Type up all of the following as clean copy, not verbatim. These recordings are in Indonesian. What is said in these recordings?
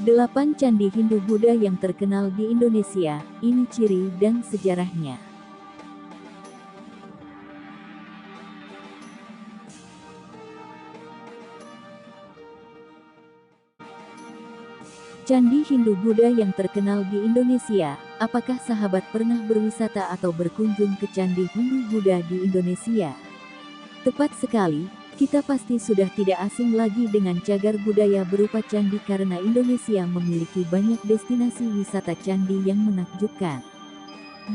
8 Candi Hindu-Buddha yang terkenal di Indonesia, ini ciri dan sejarahnya. Candi Hindu-Buddha yang terkenal di Indonesia. Apakah sahabat pernah berwisata atau berkunjung ke Candi Hindu-Buddha di Indonesia? Tepat sekali, kita pasti sudah tidak asing lagi dengan cagar budaya berupa candi karena Indonesia memiliki banyak destinasi wisata candi yang menakjubkan.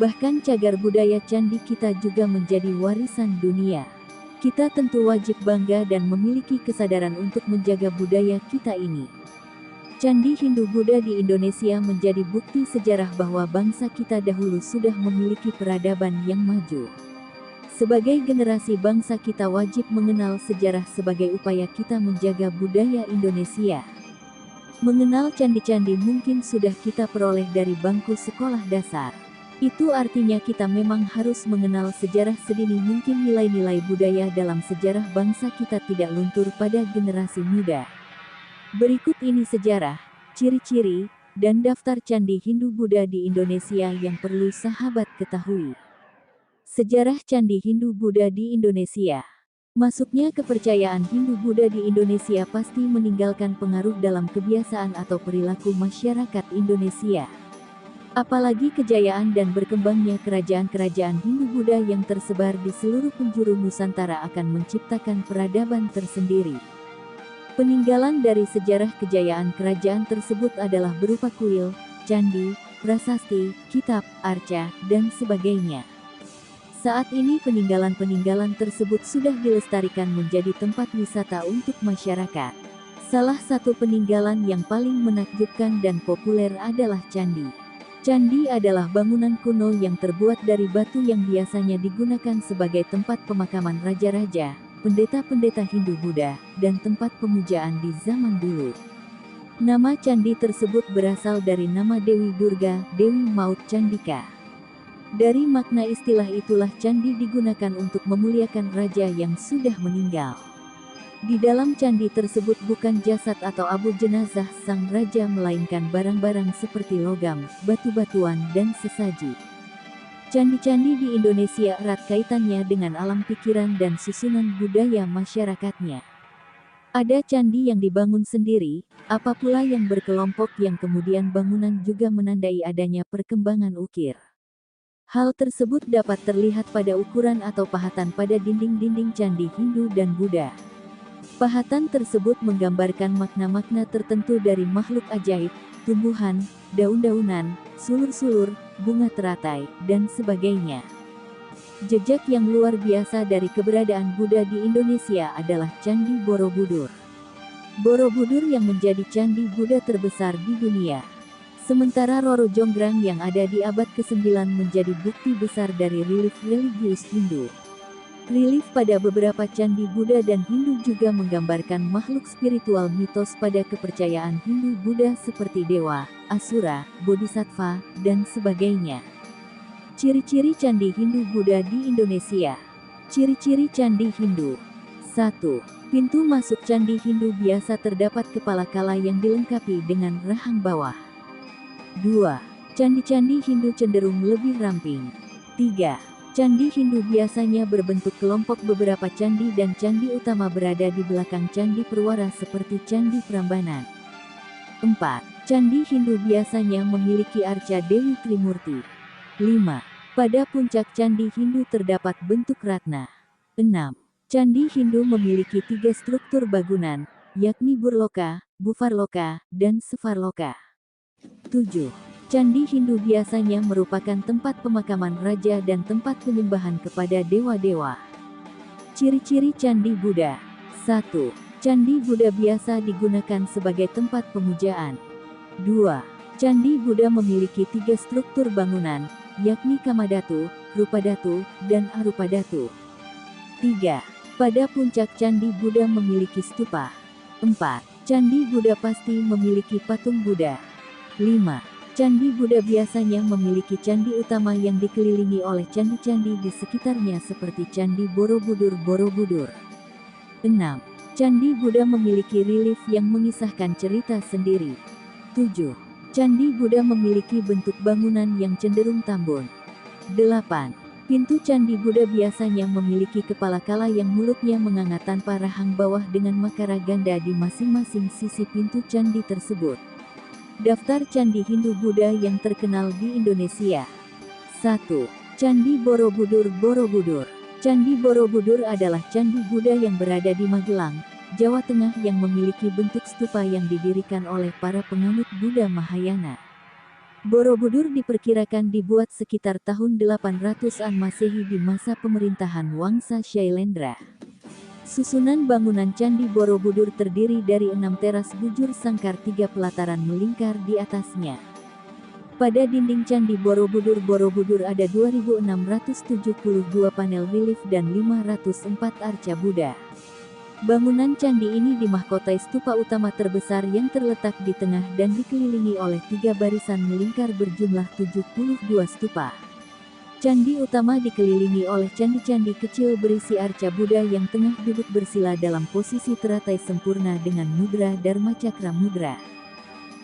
Bahkan cagar budaya candi kita juga menjadi warisan dunia. Kita tentu wajib bangga dan memiliki kesadaran untuk menjaga budaya kita ini. Candi Hindu-Buddha di Indonesia menjadi bukti sejarah bahwa bangsa kita dahulu sudah memiliki peradaban yang maju. Sebagai generasi bangsa kita wajib mengenal sejarah sebagai upaya kita menjaga budaya Indonesia. Mengenal candi-candi mungkin sudah kita peroleh dari bangku sekolah dasar. Itu artinya kita memang harus mengenal sejarah sedini mungkin nilai-nilai budaya dalam sejarah bangsa kita tidak luntur pada generasi muda. Berikut ini sejarah, ciri-ciri, dan daftar candi Hindu-Buddha di Indonesia yang perlu sahabat ketahui. Sejarah Candi Hindu-Buddha di Indonesia. Masuknya kepercayaan Hindu-Buddha di Indonesia pasti meninggalkan pengaruh dalam kebiasaan atau perilaku masyarakat Indonesia. Apalagi kejayaan dan berkembangnya kerajaan-kerajaan Hindu-Buddha yang tersebar di seluruh penjuru Nusantara akan menciptakan peradaban tersendiri. Peninggalan dari sejarah kejayaan kerajaan tersebut adalah berupa kuil, candi, prasasti, kitab, arca, dan sebagainya. Saat ini peninggalan-peninggalan tersebut sudah dilestarikan menjadi tempat wisata untuk masyarakat. Salah satu peninggalan yang paling menakjubkan dan populer adalah candi. Candi adalah bangunan kuno yang terbuat dari batu yang biasanya digunakan sebagai tempat pemakaman raja-raja, pendeta-pendeta Hindu-Buddha, dan tempat pemujaan di zaman dulu. Nama candi tersebut berasal dari nama Dewi Durga, Dewi Maut Candika. Dari makna istilah itulah candi digunakan untuk memuliakan raja yang sudah meninggal. Di dalam candi tersebut bukan jasad atau abu jenazah sang raja melainkan barang-barang seperti logam, batu-batuan, dan sesaji. Candi-candi di Indonesia erat kaitannya dengan alam pikiran dan susunan budaya masyarakatnya. Ada candi yang dibangun sendiri, apa pula yang berkelompok yang kemudian bangunan juga menandai adanya perkembangan ukir. Hal tersebut dapat terlihat pada ukuran atau pahatan pada dinding-dinding candi Hindu dan Buddha. Pahatan tersebut menggambarkan makna-makna tertentu dari makhluk ajaib, tumbuhan, daun-daunan, sulur-sulur, bunga teratai, dan sebagainya. Jejak yang luar biasa dari keberadaan Buddha di Indonesia adalah Candi Borobudur. Borobudur yang menjadi candi Buddha terbesar di dunia. Sementara Roro Jonggrang yang ada di abad ke-9 menjadi bukti besar dari relief religius Hindu. Relief pada beberapa candi Buddha dan Hindu juga menggambarkan makhluk spiritual mitos pada kepercayaan Hindu-Buddha seperti dewa, asura, bodhisattva, dan sebagainya. Ciri-ciri Candi Hindu-Buddha di Indonesia. Ciri-ciri Candi Hindu. 1. Pintu masuk Candi Hindu biasa terdapat kepala kala yang dilengkapi dengan rahang bawah. 2. Candi-candi Hindu cenderung lebih ramping. 3. Candi Hindu biasanya berbentuk kelompok beberapa candi dan candi utama berada di belakang candi perwara seperti Candi Prambanan. 4. Candi Hindu biasanya memiliki arca Dewi Trimurti. 5. Pada puncak Candi Hindu terdapat bentuk ratna. 6. Candi Hindu memiliki 3 struktur bangunan, yakni Burloka, Bufarloka, dan Sefarloka. 7. Candi Hindu biasanya merupakan tempat pemakaman raja dan tempat penyembahan kepada dewa-dewa. Ciri-ciri Candi Buddha. 1. Candi Buddha biasa digunakan sebagai tempat pemujaan. 2. Candi Buddha memiliki 3 struktur bangunan, yakni Kamadhatu, Rupadhatu, dan Arupadhatu. 3. Pada puncak Candi Buddha memiliki stupa. 4. Candi Buddha pasti memiliki patung Buddha. 5. Candi Buddha biasanya memiliki candi utama yang dikelilingi oleh candi-candi di sekitarnya seperti Candi Borobudur. 6. Candi Buddha memiliki relief yang mengisahkan cerita sendiri. 7. Candi Buddha memiliki bentuk bangunan yang cenderung tambun. 8. Pintu Candi Buddha biasanya memiliki kepala kala yang mulutnya menganga tanpa rahang bawah dengan makara ganda di masing-masing sisi pintu candi tersebut. Daftar Candi Hindu Buddha yang terkenal di Indonesia. 1. Candi Borobudur. Borobudur. Candi Borobudur adalah candi Buddha yang berada di Magelang, Jawa Tengah yang memiliki bentuk stupa yang didirikan oleh para penganut Buddha Mahayana. Borobudur diperkirakan dibuat sekitar tahun 800-an Masehi di masa pemerintahan Wangsa Shailendra. Susunan bangunan Candi Borobudur terdiri dari 6 teras bujur sangkar 3 pelataran melingkar di atasnya. Pada dinding Candi Borobudur ada 2.672 panel relief dan 504 arca Buddha. Bangunan candi ini dimahkotai stupa utama terbesar yang terletak di tengah dan dikelilingi oleh 3 barisan melingkar berjumlah 72 stupa. Candi utama dikelilingi oleh candi-candi kecil berisi arca Buddha yang tengah duduk bersila dalam posisi teratai sempurna dengan mudra Dharma Cakra Mudra.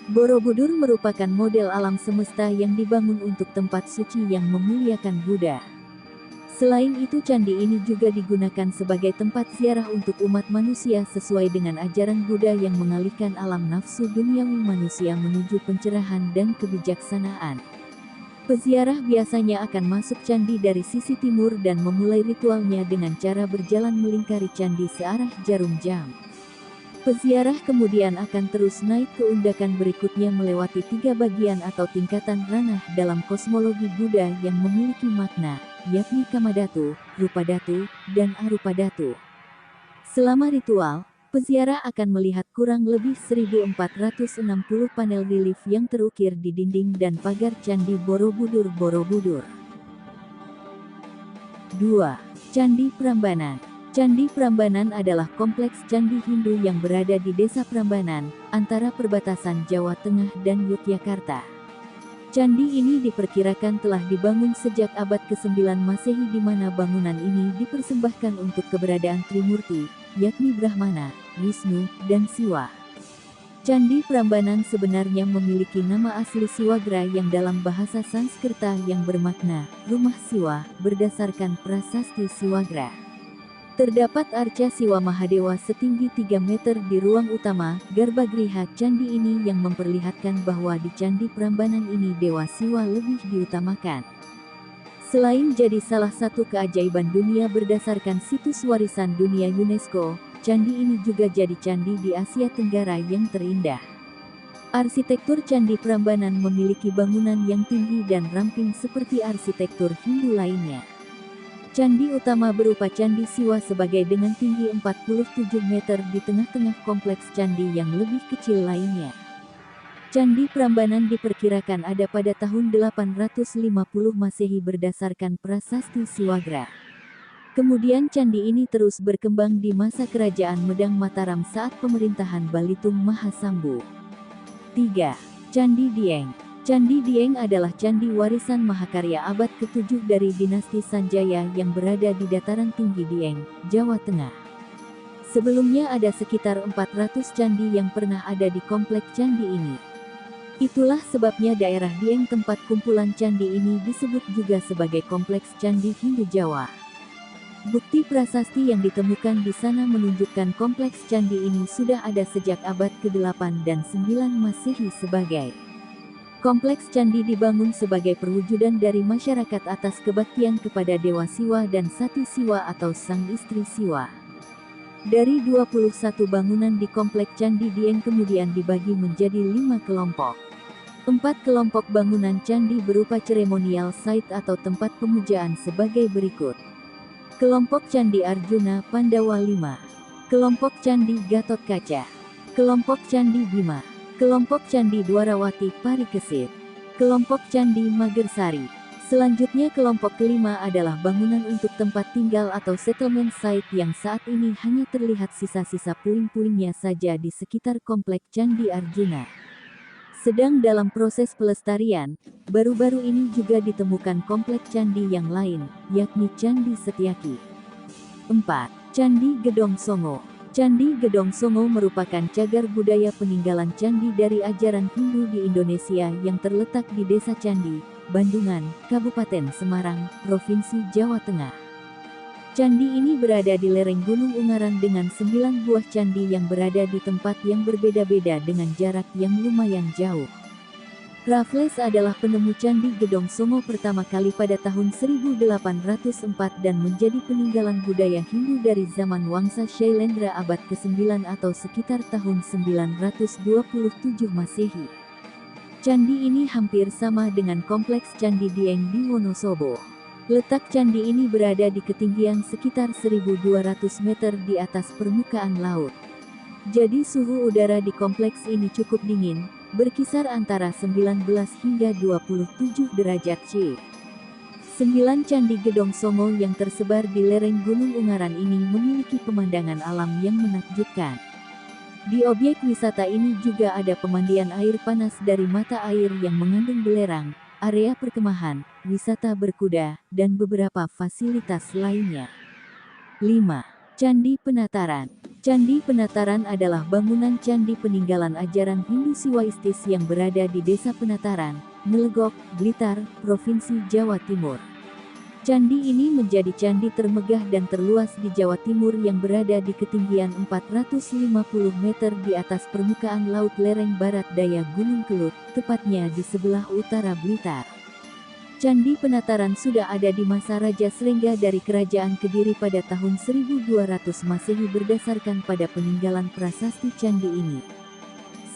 Borobudur merupakan model alam semesta yang dibangun untuk tempat suci yang memuliakan Buddha. Selain itu, candi ini juga digunakan sebagai tempat ziarah untuk umat manusia sesuai dengan ajaran Buddha yang mengalihkan alam nafsu duniawi manusia menuju pencerahan dan kebijaksanaan. Peziarah biasanya akan masuk candi dari sisi timur dan memulai ritualnya dengan cara berjalan melingkari candi searah jarum jam. Peziarah kemudian akan terus naik ke undakan berikutnya melewati 3 bagian atau tingkatan ranah dalam kosmologi Buddha yang memiliki makna, yakni Kamadhatu, Rupadhatu, dan Arupadhatu. Selama ritual, peziarah akan melihat kurang lebih 1460 panel relief yang terukir di dinding dan pagar Candi Borobudur. 2. Candi Prambanan. Candi Prambanan adalah kompleks candi Hindu yang berada di Desa Prambanan, antara perbatasan Jawa Tengah dan Yogyakarta. Candi ini diperkirakan telah dibangun sejak abad ke-9 Masehi di mana bangunan ini dipersembahkan untuk keberadaan Trimurti, yakni Brahmana, Wisnu, dan Siwa. Candi Prambanan sebenarnya memiliki nama asli Siwagra yang dalam bahasa Sanskerta yang bermakna rumah Siwa berdasarkan prasasti Siwagra. Terdapat arca Siwa Mahadewa setinggi 3 meter di ruang utama, Garbagriha candi ini yang memperlihatkan bahwa di Candi Prambanan ini Dewa Siwa lebih diutamakan. Selain jadi salah satu keajaiban dunia berdasarkan situs warisan dunia UNESCO, candi ini juga jadi candi di Asia Tenggara yang terindah. Arsitektur Candi Prambanan memiliki bangunan yang tinggi dan ramping seperti arsitektur Hindu lainnya. Candi utama berupa Candi Siwa sebagai dengan tinggi 47 meter di tengah-tengah kompleks candi yang lebih kecil lainnya. Candi Prambanan diperkirakan ada pada tahun 850 Masehi berdasarkan prasasti Siwagra. Kemudian candi ini terus berkembang di masa kerajaan Medang Mataram saat pemerintahan Balitung Mahasambu. 3. Candi Dieng. Candi Dieng adalah candi warisan mahakarya abad ke-7 dari dinasti Sanjaya yang berada di dataran tinggi Dieng, Jawa Tengah. Sebelumnya ada sekitar 400 candi yang pernah ada di komplek candi ini. Itulah sebabnya daerah Dieng tempat kumpulan candi ini disebut juga sebagai kompleks candi Hindu Jawa. Bukti prasasti yang ditemukan di sana menunjukkan kompleks candi ini sudah ada sejak abad ke-8 dan 9 Masehi sebagai kompleks candi dibangun sebagai perwujudan dari masyarakat atas kebaktian kepada Dewa Siwa dan Sati Siwa atau sang istri Siwa. Dari 21 bangunan di komplek Candi Dieng kemudian dibagi menjadi 5 kelompok. 4 kelompok bangunan candi berupa ceremonial site atau tempat pemujaan sebagai berikut. Kelompok Candi Arjuna Pandawa 5. Kelompok Candi Gatot Kaca. Kelompok Candi Bima. Kelompok Candi Dwarawati Parikesit. Kelompok Candi Magersari. Selanjutnya kelompok kelima adalah bangunan untuk tempat tinggal atau settlement site yang saat ini hanya terlihat sisa-sisa puing-puingnya saja di sekitar komplek Candi Arjuna. Sedang dalam proses pelestarian, baru-baru ini juga ditemukan komplek candi yang lain, yakni Candi Setyaki. 4. Candi Gedong Songo. Candi Gedong Songo merupakan cagar budaya peninggalan candi dari ajaran Hindu di Indonesia yang terletak di Desa Candi, Bandungan, Kabupaten Semarang, Provinsi Jawa Tengah. Candi ini berada di lereng Gunung Ungaran dengan 9 buah candi yang berada di tempat yang berbeda-beda dengan jarak yang lumayan jauh. Raffles adalah penemu Candi Gedong Songo pertama kali pada tahun 1804 dan menjadi peninggalan budaya Hindu dari zaman Wangsa Shailendra abad ke-9 atau sekitar tahun 927 Masehi. Candi ini hampir sama dengan kompleks Candi Dieng di Wonosobo. Letak candi ini berada di ketinggian sekitar 1.200 meter di atas permukaan laut. Jadi suhu udara di kompleks ini cukup dingin, berkisar antara 19 hingga 27 derajat C. 9 Candi Gedong Songo yang tersebar di lereng Gunung Ungaran ini memiliki pemandangan alam yang menakjubkan. Di objek wisata ini juga ada pemandian air panas dari mata air yang mengandung belerang, area perkemahan, wisata berkuda, dan beberapa fasilitas lainnya. 5. Candi Penataran. Candi Penataran adalah bangunan candi peninggalan ajaran Hindu Siwaistis yang berada di Desa Penataran, Ngelegok, Blitar, Provinsi Jawa Timur. Candi ini menjadi candi termegah dan terluas di Jawa Timur yang berada di ketinggian 450 meter di atas permukaan laut lereng barat daya Gunung Kelut, tepatnya di sebelah utara Blitar. Candi Penataran sudah ada di masa Raja Srengga dari Kerajaan Kediri pada tahun 1200 Masehi berdasarkan pada peninggalan prasasti candi ini.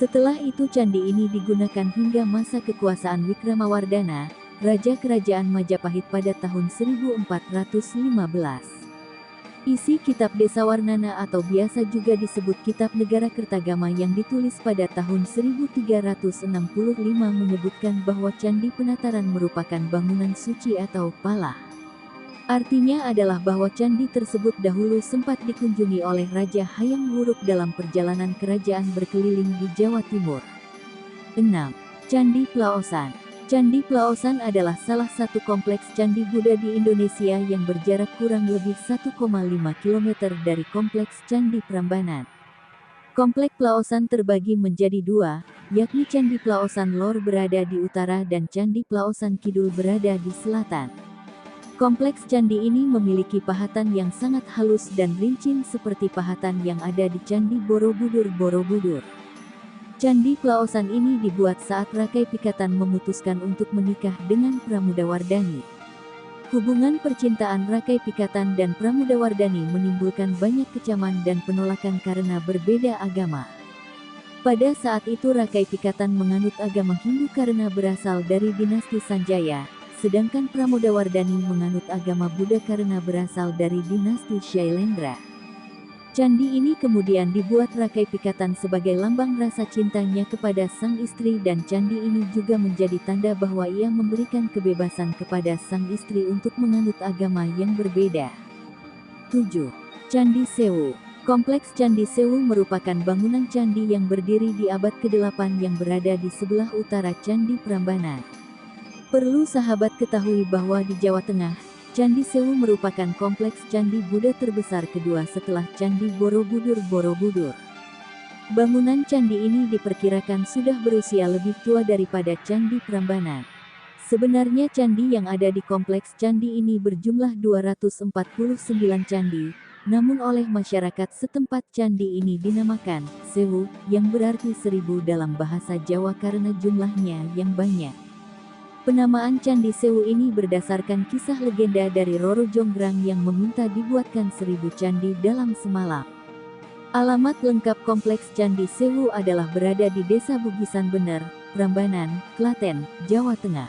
Setelah itu candi ini digunakan hingga masa kekuasaan Wikramawardhana, Raja Kerajaan Majapahit pada tahun 1415. Isi Kitab Desawarnana atau biasa juga disebut Kitab Negara Kertagama yang ditulis pada tahun 1365 menyebutkan bahwa Candi Penataran merupakan bangunan suci atau pala. Artinya adalah bahwa candi tersebut dahulu sempat dikunjungi oleh Raja Hayam Wuruk dalam perjalanan kerajaan berkeliling di Jawa Timur. 6. Candi Plaosan. Candi Plaosan adalah salah satu kompleks candi Buddha di Indonesia yang berjarak kurang lebih 1,5 km dari kompleks Candi Prambanan. Kompleks Plaosan terbagi menjadi dua, yakni Candi Plaosan Lor berada di utara dan Candi Plaosan Kidul berada di selatan. Kompleks candi ini memiliki pahatan yang sangat halus dan licin seperti pahatan yang ada di Candi Borobudur. Candi Plaosan ini dibuat saat Rakai Pikatan memutuskan untuk menikah dengan Pramudawardhani. Hubungan percintaan Rakai Pikatan dan Pramudawardhani menimbulkan banyak kecaman dan penolakan karena berbeda agama. Pada saat itu Rakai Pikatan menganut agama Hindu karena berasal dari dinasti Sanjaya, sedangkan Pramudawardhani menganut agama Buddha karena berasal dari dinasti Shailendra. Candi ini kemudian dibuat Rakai Pikatan sebagai lambang rasa cintanya kepada sang istri dan candi ini juga menjadi tanda bahwa ia memberikan kebebasan kepada sang istri untuk menganut agama yang berbeda. 7. Candi Sewu. Kompleks Candi Sewu merupakan bangunan candi yang berdiri di abad ke-8 yang berada di sebelah utara Candi Prambanan. Perlu sahabat ketahui bahwa di Jawa Tengah, Candi Sewu merupakan kompleks candi Buddha terbesar kedua setelah Candi Borobudur. Bangunan candi ini diperkirakan sudah berusia lebih tua daripada Candi Prambanan. Sebenarnya candi yang ada di kompleks candi ini berjumlah 249 candi, namun oleh masyarakat setempat candi ini dinamakan Sewu, yang berarti 1000 dalam bahasa Jawa karena jumlahnya yang banyak. Penamaan Candi Sewu ini berdasarkan kisah legenda dari Roro Jonggrang yang meminta dibuatkan 1000 candi dalam semalam. Alamat lengkap kompleks Candi Sewu adalah berada di Desa Bugisan Bener, Prambanan, Klaten, Jawa Tengah.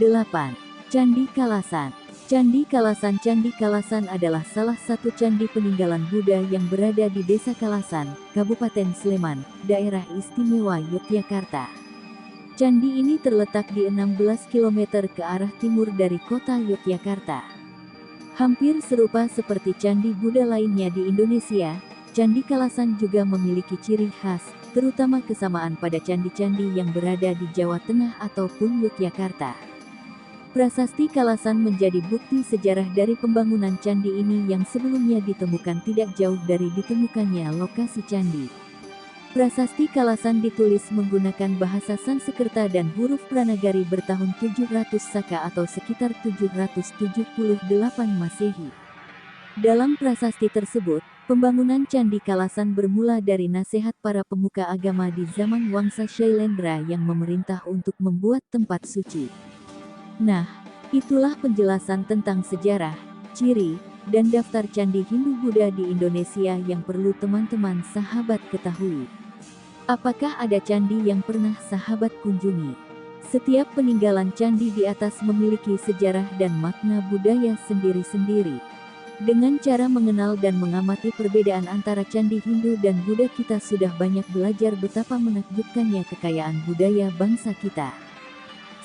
8. Candi Kalasan. Candi Kalasan. Candi Kalasan adalah salah satu candi peninggalan Buddha yang berada di Desa Kalasan, Kabupaten Sleman, Daerah Istimewa Yogyakarta. Candi ini terletak di 16 km ke arah timur dari kota Yogyakarta. Hampir serupa seperti candi Buddha lainnya di Indonesia, Candi Kalasan juga memiliki ciri khas, terutama kesamaan pada candi-candi yang berada di Jawa Tengah ataupun Yogyakarta. Prasasti Kalasan menjadi bukti sejarah dari pembangunan candi ini yang sebelumnya ditemukan tidak jauh dari ditemukannya lokasi candi. Prasasti Kalasan ditulis menggunakan bahasa Sanskerta dan huruf Pranagari bertahun 700 Saka atau sekitar 778 Masehi. Dalam prasasti tersebut, pembangunan Candi Kalasan bermula dari nasihat para pemuka agama di zaman Wangsa Shailendra yang memerintah untuk membuat tempat suci. Nah, itulah penjelasan tentang sejarah, ciri, dan daftar candi Hindu-Buddha di Indonesia yang perlu teman-teman sahabat ketahui. Apakah ada candi yang pernah sahabat kunjungi? Setiap peninggalan candi di atas memiliki sejarah dan makna budaya sendiri-sendiri. Dengan cara mengenal dan mengamati perbedaan antara candi Hindu dan Buddha, kita sudah banyak belajar betapa menakjubkannya kekayaan budaya bangsa kita.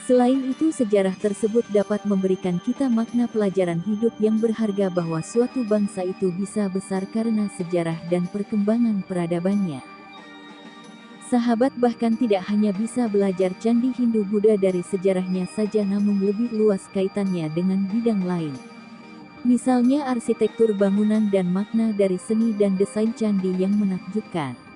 Selain itu, sejarah tersebut dapat memberikan kita makna pelajaran hidup yang berharga bahwa suatu bangsa itu bisa besar karena sejarah dan perkembangan peradabannya. Sahabat bahkan tidak hanya bisa belajar candi Hindu-Buddha dari sejarahnya saja, namun lebih luas kaitannya dengan bidang lain. Misalnya arsitektur bangunan dan makna dari seni dan desain candi yang menakjubkan.